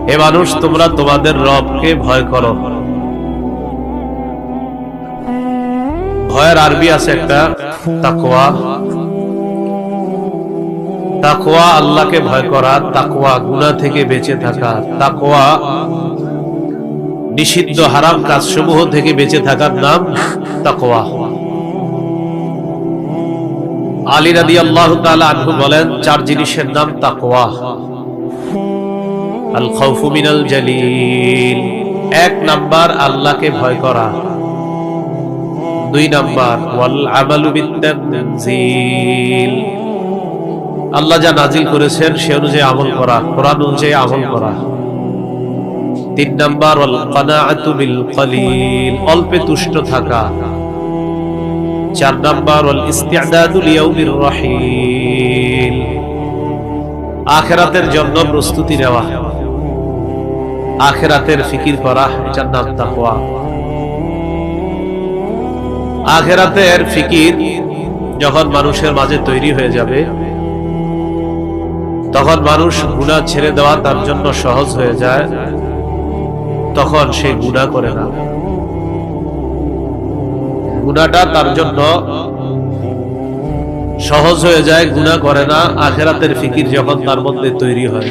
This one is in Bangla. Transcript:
হে মানুষ, তোমরা তোমাদের রবকে ভয় করো। ভয়ের আরবি আছে একটা তাকওয়া। তাকওয়া আল্লাহকে ভয় করা, তাকওয়া গুনাহ থেকে বেঁচে থাকা, তাকওয়া নিষিদ্ধ হারাম কাজসমূহ থেকে বেঁচে থাকার নাম তাকওয়া। আলী রাদিয়াল্লাহু তাআলা আনহু বলেন, চার জিনিসের নাম তাকওয়া। আল খাউফু মিনাল জালিল, এক নাম্বার আল্লাহকে ভয় করা। দুই নাম্বার ওয়াল আমালু বিত-তানজিল, আল্লাহ যা নাজিল করেছেন সে অনুযায়ী আমল করা, কোরআন অনুযায়ী আমল করা। তিন নাম্বার ওয়াল কানাআতু বিল কলিল, অল্পে তুষ্ট থাকা। চার নাম্বার ওয়াল ইস্তিআদাদু লিয়াউমির রাহিল, আখিরাতের জন্য প্রস্তুতি নেওয়া, আখিরাতের ফিকির করা, এটার নাম তাকওয়া। আখিরাতের ফিকির যখন মানুষের মাঝে তৈরি হয়ে যাবে, তখন মানুষ গুনাহ ছেড়ে দেওয়া তার জন্য সহজ হয়ে যায়, তখন সে গুনাহ করে না। গুনাহটা তার জন্য সহজ হয়ে যায়, গুনাহ করে না। আখিরাতের ফিকির যখন তার মধ্যে তৈরি হয়।